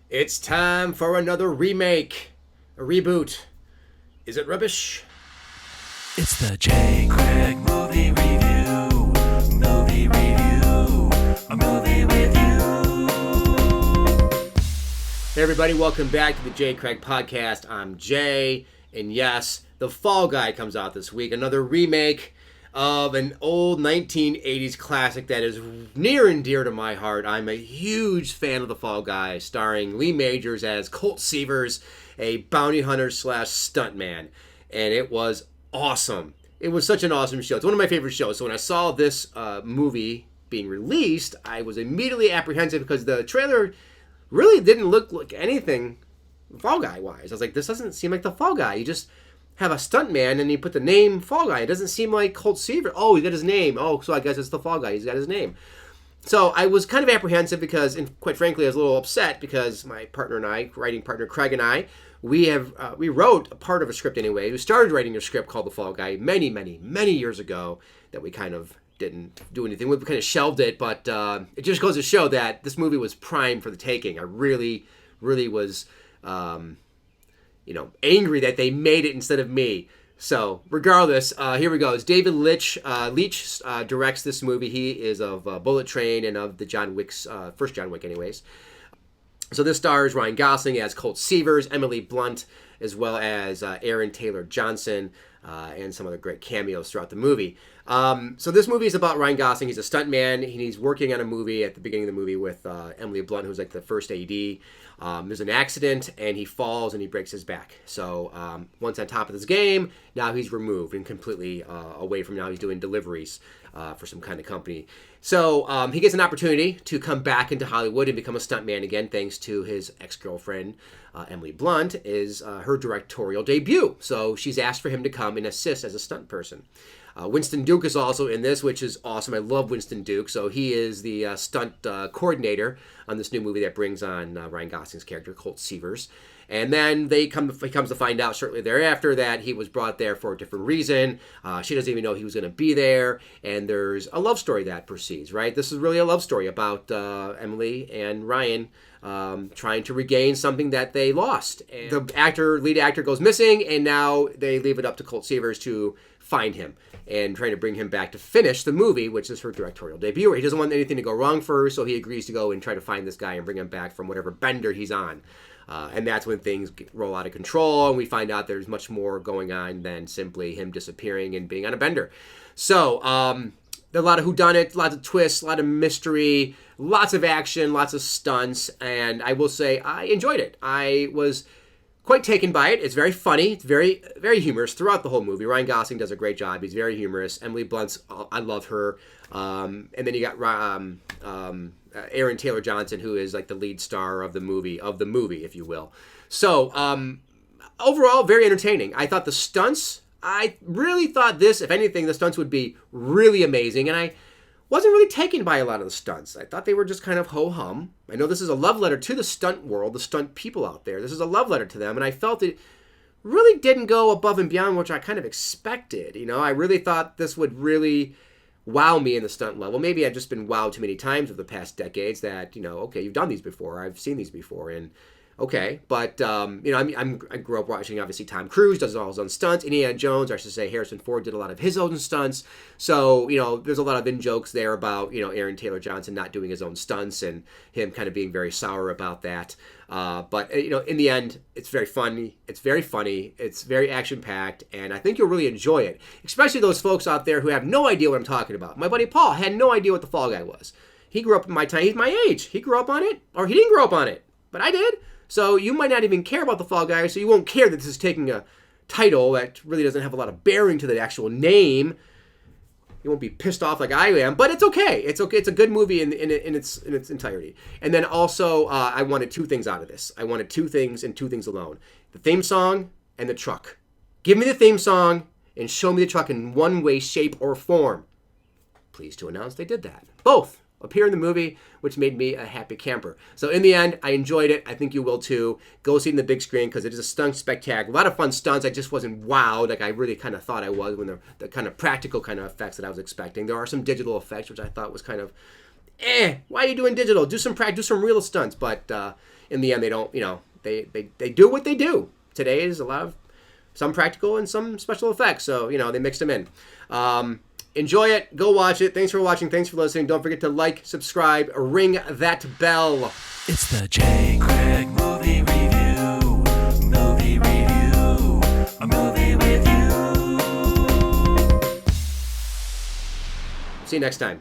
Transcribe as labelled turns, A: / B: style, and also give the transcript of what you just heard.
A: It's time for another remake, a reboot. Is it rubbish?
B: It's the J. Craig Movie Review. Movie Review. A movie with you.
A: Hey everybody, welcome back to the J. Craig Podcast. I'm Jay, and yes, The Fall Guy comes out this week. Another remake of an old 1980s classic that is near and dear to my heart. I'm a huge fan of The Fall Guy, starring Lee Majors as Colt Seavers, a bounty hunter slash stuntman. And it was awesome. It was such an awesome show. It's one of my favorite shows. So when I saw this movie being released, I was immediately apprehensive because the trailer really didn't look like anything Fall Guy wise. I was like, this doesn't seem like the Fall Guy. You just have a stuntman and you put the name Fall Guy. It doesn't seem like Colt Seaver. Oh, he got his name. Oh, so I guess it's the Fall Guy. He's got his name. So I was kind of apprehensive because, and quite frankly, I was a little upset because my partner and I, writing partner Craig and I, we wrote a part of a script anyway. We started writing a script called The Fall Guy many years ago that we kind of didn't do anything with. We kind of shelved it, but it just goes to show that this movie was primed for the taking. I really was angry that they made it instead of me. So, regardless, here we go. It's David Leitch. Leitch directs this movie. He is of Bullet Train and of the John Wick's, first John Wick anyways. So this stars Ryan Gosling as Colt Seavers, Emily Blunt, as well as Aaron Taylor Johnson, and some other great cameos throughout the movie. So this movie is about Ryan Gosling. He's a stuntman. He's working on a movie at the beginning of the movie with Emily Blunt, who's like the first AD. There's an accident, and he falls, and he breaks his back. So once on top of this game, now he's removed and completely away from now. He's doing deliveries for some kind of company. So he gets an opportunity to come back into Hollywood and become a stuntman again, thanks to his ex-girlfriend, Emily Blunt, is her directorial debut. So she's asked for him to come and assist as a stunt person. Winston Duke is also in this, which is awesome. I love Winston Duke. So he is the stunt coordinator on this new movie that brings on Ryan Gosling's character, Colt Seavers. And then he comes to find out shortly thereafter that he was brought there for a different reason. She doesn't even know he was going to be there. And there's a love story that proceeds, right? This is really a love story about Emily and Ryan trying to regain something that they lost. And the lead actor goes missing, and now they leave it up to Colt Seavers to find him and trying to bring him back to finish the movie, which is her directorial debut. He doesn't want anything to go wrong for her, so he agrees to go and try to find this guy and bring him back from whatever bender he's on. And that's when things roll out of control, and we find out there's much more going on than simply him disappearing and being on a bender. So, a lot of whodunit, lots of twists, a lot of mystery, lots of action, lots of stunts, and I will say I enjoyed it. I was quite taken by it. It's very funny. It's very, very humorous throughout the whole movie. Ryan Gosling does a great job. He's very humorous. Emily Blunt's, I love her. And then you got Aaron Taylor Johnson, who is like the lead star of the movie, if you will. So overall, very entertaining. I thought the stunts, I really thought this, if anything, the stunts would be really amazing. And I wasn't really taken by a lot of the stunts. I thought they were just kind of ho-hum. I know this is a love letter to the stunt world, the stunt people out there. This is a love letter to them, and I felt it really didn't go above and beyond what I kind of expected. I really thought this would really wow me in the stunt level. Maybe I've just been wowed too many times over the past decades that, okay, you've done these before. I've seen these before, and okay, but I grew up watching, obviously, Tom Cruise does all his own stunts. Indiana Jones, or I should say Harrison Ford, did a lot of his own stunts. So, there's a lot of in-jokes there about, Aaron Taylor Johnson not doing his own stunts and him kind of being very sour about that. But in the end, it's very funny. It's very action-packed, and I think you'll really enjoy it, especially those folks out there who have no idea what I'm talking about. My buddy Paul had no idea what the Fall Guy was. He grew up in my time. He's my age. He grew up on it, or he didn't grow up on it, but I did. So you might not even care about the Fall Guy, so you won't care that this is taking a title that really doesn't have a lot of bearing to the actual name. You won't be pissed off like I am, but it's okay. It's okay. It's a good movie in its entirety. And then also, I wanted two things out of this. I wanted two things and two things alone: the theme song and the truck. Give me the theme song and show me the truck in one way, shape, or form. Pleased to announce they did that. Both appear in the movie, which made me a happy camper. So in the end, I enjoyed it. I think you will too. Go see it in the big screen because it is a stunt spectacular. A lot of fun stunts. I just wasn't wowed like I really kind of thought I was when the kind of practical kind of effects that I was expecting. There are some digital effects, which I thought was kind of, why are you doing digital? Do some real stunts. But in the end, they don't, they do what they do. Today is a lot of some practical and some special effects. So, they mixed them in. Enjoy it. Go watch it. Thanks for watching. Thanks for listening. Don't forget to like, subscribe, ring that bell.
B: It's the J. Craig Movie Review. Movie review. A movie with you.
A: See you next time.